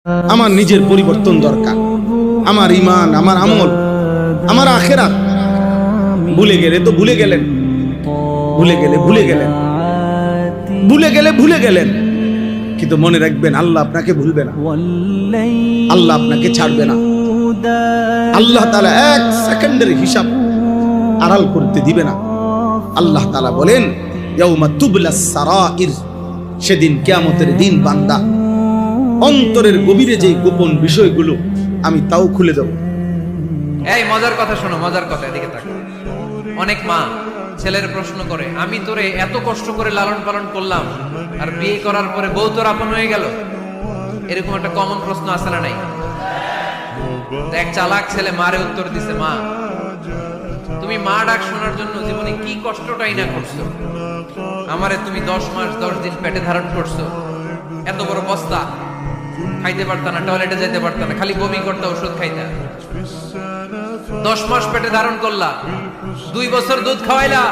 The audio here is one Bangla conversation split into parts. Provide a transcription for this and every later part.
আমার নিজের পরিবর্তন দরকার। আমার ঈমান, আমার আমল, আমার আখিরাত ভুলে গেলে তো ভুলে গেলেন, ভুলে গেলে ভুলে গেলেন, ভুলে গেলে ভুলে গেলেন, কিন্তু মনে রাখবেন আল্লাহ আপনাকে ভুলবে না, আল্লাহ আপনাকে ছাড়বে না। আল্লাহ তাআলা এক সেকেন্ডের হিসাব আড়াল করতে দিবে না। আল্লাহ তাআলা বলেন ইয়াউমা তুবলাস সারাইর, সেদিন কিয়ামতের দিন বান্দা অন্তরের গভীরে যে গোপন বিষয়গুলো আমি তাও খুলে দেব। এই মজার কথা শোনো, মজার কথা, এদিকে তাকাও। অনেক মা ছেলের প্রশ্ন করে, আমি তোরে এত কষ্ট করে লালন পালন করলাম আর বিয়ে করার পরে বউ তোর আপন হয়ে গেল। এরকম একটা কমন প্রশ্ন আছে না নাই? এক চালাক ছেলে মারে উত্তর দিছে, মা তুমি মা ডাক শোনার জন্য জীবনে কি কষ্টটাই না করছো, আমারে তুমি 10 মাস 10 দিন পেটে ধারণ করছো, এত বড় বস্তা, খাইতে পারতা না, টয়লেটে যাইতে পারতা না, খালি বমি করতে, ওষুধ খাইতা। 10 মাস পেটে ধারণ করলা, 2 বছর দুধ খাওয়াইলা,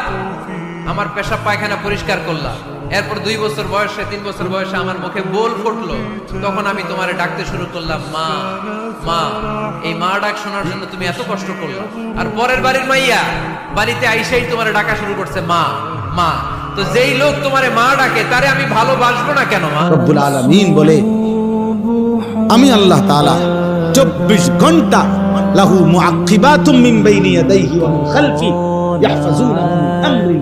আমার পেশাব পায়খানা পরিষ্কার করলা, এরপর 2 বছর বয়সে 3 বছর বয়সে আমার মুখে বোল ফুটলো, তখন আমি তোমারে ডাকতে শুরু করলাম মা মা। এই মা ডাক শোনার জন্য তুমি এত কষ্ট করলা, আর পরের বাড়ির মাইয়া বাড়িতে আইসাই তোমারে ডাকা শুরু করছে মা মা। তো যেই লোক তোমারে মা ডাকে তারে আমি ভালোবাসবো না কেন? মা রব্বুল আলামিন বলে আমি আল্লাহ তাআলা 24 ঘন্টা লাহু মুআক্কিবাতুম মিন বাইনি ইয়াদাইহি ওয়া মিন খালফি ইয়াহফাজুনাহু মিন আমরি।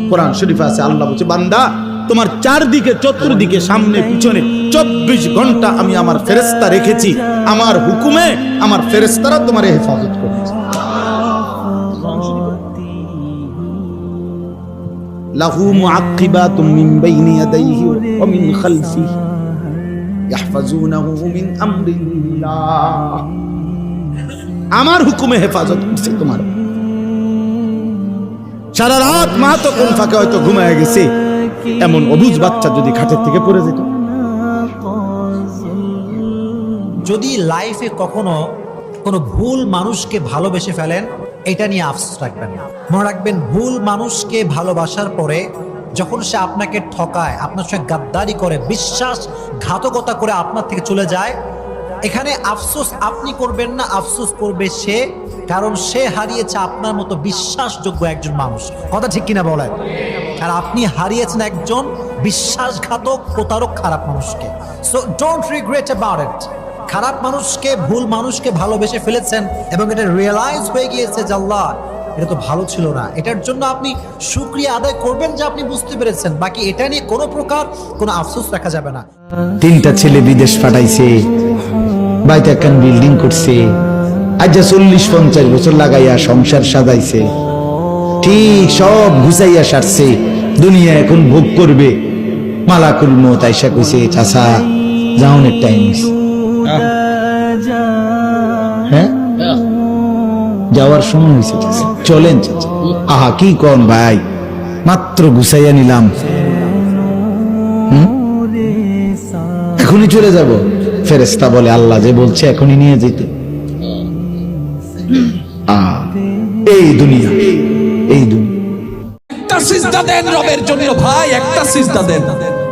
কোরআন শরীফে আছে, আল্লাহ বলছে বান্দা তোমার চারদিকে চতুর্দিকে সামনে পিছনে 24 ঘন্টা আমি আমার ফেরেশতা রেখেছি, আমার হুকুমে আমার ফেরেশতারা তোমার হেফাজত করছে। লাহু মুআক্কিবাতুম মিন বাইনি ইয়াদাইহি ওয়া মিন খালফি ইয়াহফাজুনাহু মিন আমরিল্লাহ। আমার হুকুমে হেফাজত করছে তোমার। সারা রাত মা তো কোন ফাঁকে হয়তো ঘুমায় গেছে, এমন অবুঝ বাচ্চা যদি খাটের থেকে পড়ে যেত। যদি লাইফে কখনো কোনো ভুল মানুষকে ভালোবেসে ফেলেন, এটা নিয়ে আফসোস রাখবেন না। মনে রাখবেন, ভুল মানুষকে ভালোবাসার পরে যখন সে আপনাকে ঠকায়, আপনার সঙ্গে গাদ্দারি করে, বিশ্বাসঘাতকতা করে আপনার থেকে চলে যায়, এখানে আফসোস আপনি করবেন না, আফসোস করবে সে, কারণ সে হারিয়েছে আপনার মতো বিশ্বাসযোগ্য একজন মানুষ। কথা ঠিক কিনা বলেন? আর আপনি হারিয়েছেন একজন বিশ্বাসঘাতক, প্রতারক, খারাপ মানুষকে। So don't regret about it. খারাপ মানুষকে, ভুল মানুষকে ভালোবেসে ফেলেছেন এবং এটা রিয়েলাইজ হয়ে গিয়েছে যে আল্লাহ এটা তো ভালো ছিল না, এটার জন্য আপনি শুকরিয়া আদায় করবেন যে আপনি বুঝতে পেরেছেন। বাকি এটা নিয়ে কোনো প্রকার কোনো আফসোস রাখা যাবে না। 3টা ছেলে বিদেশ পাঠাইছে, বাইতে একখান বিল্ডিং করছে, আজ 40-50 বছর লাগাইয়া সংসার সাজাইছে, ঠিক সব গুছাইয়া সারছে, দুনিয়া এখন ভোগ করবে। মালাকুল মউত আইসা কইছে, চাচা যাওনের টাইম হইছে। হ্যাঁ, যাওয়ার সময় হয়েছে, চলেন চাচা। আহা কি কোন ভাই, মাত্র গুছাইয়া নিলাম, এখনই চলে যাব। ফেরেশতা বলে আল্লাহ যে বলছে এখনই নিয়ে যেতে। এই দুনিয়া, এই দুনিয়া। একটা সিজদা দেন রবের জন্য ভাই, একটা সিজদা দেন,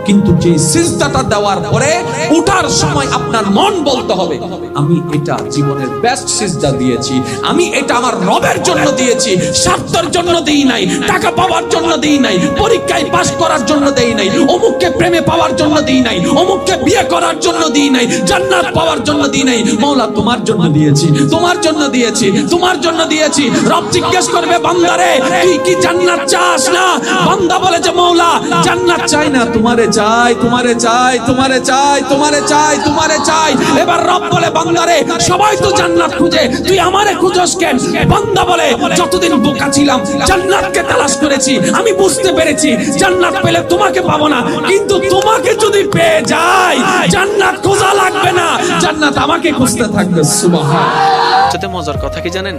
কিন্তু যে সিজদাটা দেওয়ার পরে উঠার সময় আপনার মন বলতে হবে আমি এটা জীবনের বেস্ট সিজদা দিয়েছি, আমি এটা আমার রবের জন্য দিয়েছি, স্বার্থের জন্য দেই নাই, টাকা পাওয়ার জন্য দেই নাই, পরীক্ষায় পাস করার জন্য দেই নাই, অমুককে প্রেমে পাওয়ার জন্য দেই নাই, অমুককে বিয়ে করার জন্য দেই নাই, জান্নাত পাওয়ার জন্য দেই নাই, মাওলা তোমার জন্য দিয়েছি, তোমার জন্য দিয়েছি, তোমার জন্য দিয়েছি। রব জিজ্ঞেস করবে বান্দারে তুই কি জান্নাত চাস না? বান্দা বলে যে মাওলা জান্নাত চাই না, তোমারে চাই, তোমারে চাই, তোমারে চাই, তোমারে চাই, তোমারে চাই। এবার রব বলে বান্দারে সবাই তো জান্নাত খুঁজে, তুই আমারে খুঁজস কেন? বান্দা বলে যতদিন বোকা ছিলাম জান্নাতকে তালাশ করেছি, আমি বুঝতে পেরেছি জান্নাত পেলে তোমাকে পাবো না, কিন্তু তোমাকে যদি পেয়ে যাই জান্নাত খোঁজা লাগবে না, জান্নাত আমাকে খুঁজতে থাকবে। সুবহানাল্লাহ। সবচেয়ে মজার কথা কি জানেন?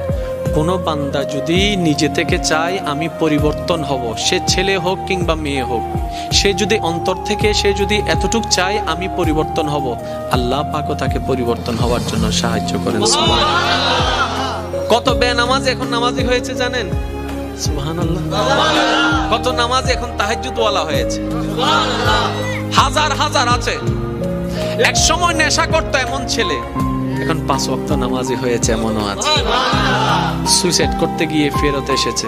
কোনো বান্দা যদি নিজে থেকে চায় আমি পরিবর্তন হব, সে ছেলে হোক কিংবা মেয়ে হোক, সে যদি অন্তর থেকে সে যদি এতটুক চায় আমি পরিবর্তন হব, আল্লাহ পাকও তাকে পরিবর্তন হওয়ার জন্য সাহায্য করেন। কত বেনামাজ এখন নামাজি হয়েছে জানেন? সুবহানাল্লাহ। কত নামাজ এখন তাহাজ্জুদ ওয়ালা হয়েছে, হাজার হাজার আছে। এক সময় নেশা করতো এমন ছেলে, এখন 5 ওয়াক্ত নামাজি হয়েছে এমনও আছে। সুইসাইড করতে গিয়ে ফেরত এসেছে।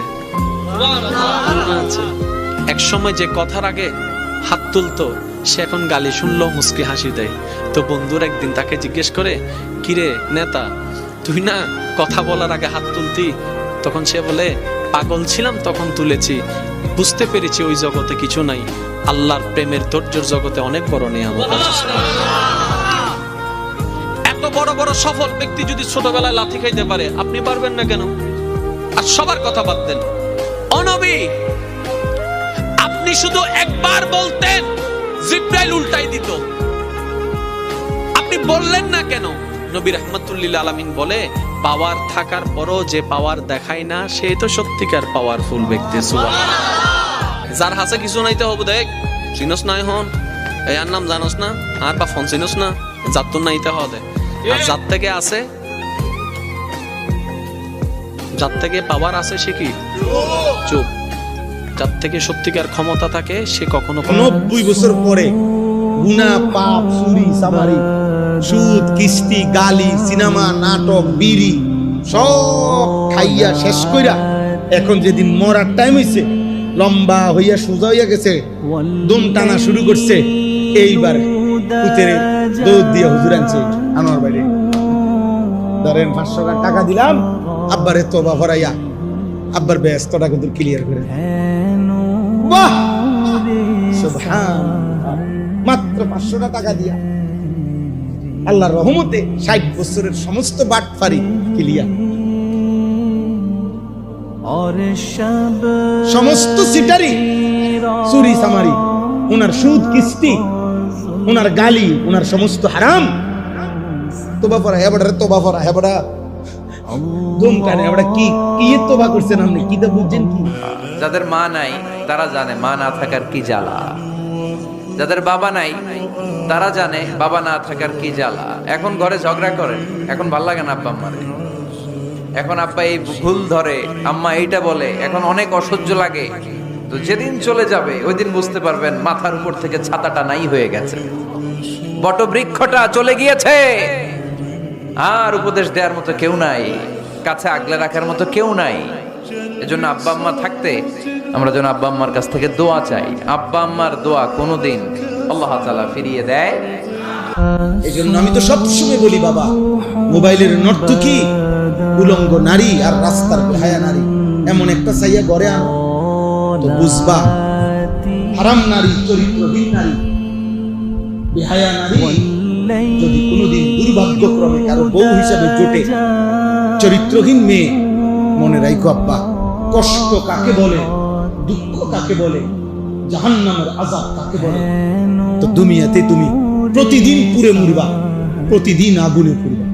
এক সময় যে কথার আগে হাত তুলতো সে এখন গালি শুনলো মুস্কি হাসি দেয়। তো বন্ধুর একদিন তাকে জিজ্ঞেস করে, কিরে নেতা, তুই না কথা বলার আগে হাত তুলতি? তখন সে বলে, পাগল ছিলাম তখন তুলেছি, বুঝতে পেরেছি ওই জগতে কিছু নাই, আল্লাহর প্রেমের ধৈর্যের জগতে অনেক বড় নিয়ামত আছে। এত বড় বড় সফল ব্যক্তি যদি ছোটবেলায় লাথি খাইতে পারে, আপনি পারবেন না কেন? আর সবার কথা বাদ দেন, ও নবী, আপনি শুধু একবার বলতেন জিব্রাইল উল্টাই দিত, আপনি বললেন না কেন? নবী রাহমাতুল্লিল আলামিন বলে, পাওয়ার থাকার পরও যে পাওয়ার দেখায় না সেই তো সত্যিকার পাওয়ারফুল ব্যক্তি। সুবহানাল্লাহ। যার হাতে কিছু নাইতে হবে, দেখ চিনস না, এখন এই আর নাম জানোস না, আর বা ফোন চিনস না, যার তো নাইতে হবে। আর যার থেকে আছে, যার থেকে পাওয়ার আছে সে কি চুপ। যার থেকে সত্যিকার ক্ষমতা থাকে সে কখনো 90 বছর পরে গুনাহ, পাপ, চুরি, চামারি, সুদ, কিস্তি, গালি, সিনেমা, নাটক, বিড়ি সব খাইয়া শেষ কইরা এখন যেদিন মরার টাইম হইছে, লম্বা হইয়া সোজা হইয়া গেছে, দম টানা শুরু করছে, এইবার পুতেরে দৌড় দিয়ে হুজুর আনছে আমার বাইরে, ধরেন 500 টাকা দিলাম, আব্বারে তোবা ভরাইয়া আব্বার ব্যস্তটা কিন্তু ক্লিয়ার করে। বাহ, সুবহানাল্লাহ, মাত্র 500 টাকা দিয়া আল্লাহর রহমতে 60 বছরের সমস্ত বাটফারি ক্লিয়ার, সমস্ত সিটারি, চুরি চামারি, ওনার সুদ কিস্তি, ওনার গালি, ওনার সমস্ত হারাম, তোবা পড়া হেবড়ারে তোবা পড়া হেবড়া দুম কানে হেবড়া কি কি তোবা করছেন আপনি, কি তা বুঝছেন কি? যাদের মা নাই তারা জানে মা না থাকার কি জ্বালা, যাদের বাবা নাই তারা জানে বাবা না থাকার কি জ্বালা। এখন ঘরে ঝগড়া করেন, এখন ভাল লাগে না আব্বা আম্মারে, এখন আব্বা এই ভুল ধরে, আম্মা এইটা বলে, এখন অনেক অসহ্য লাগে। তো যেদিন চলে যাবে ওই দিন বুঝতে পারবেন মাথার উপর থেকে ছাতাটা নাই হয়ে গেছে, বটবৃক্ষটা চলে গিয়েছে, আর উপদেশ দেওয়ার মতো কেউ নাই, কাছে আগলে রাখার মতো কেউ নাই। এজন্য আব্বা আম্মা থাকতে আমরা যেন আব্বা আম্মার কাছ থেকে দোয়া চাই। আব্বা আম্মার দোয়া কোনোদিন আল্লাহ তাআলা ফিরিয়ে দেয়। এই জন্য আমি তো সবসময় বলি, বাবা, মোবাইলের নর্তকী, উলঙ্গ নারী আর রাস্তার বেহায়া নারী এমন একটা চাইয়া ঘরে আনো, তো বুঝবা হারাম নারী, চরিত্রহীন নারী, বেহায়া নারী যদি কোনোদিন দুর্ভাগ্যক্রমে কারো বউ হিসাবে জোটে, চরিত্রহীন মেয়ে, মনে রাখো আব্বা, কষ্ট কাকে বলে, দুঃখ কাকে বলে, জাহান্নামের আযাব কাকে বলে। তো দুনিয়াতে তুমি প্রতিদিন পুড়ে মরবা, প্রতিদিন আগুনে পুড়বা।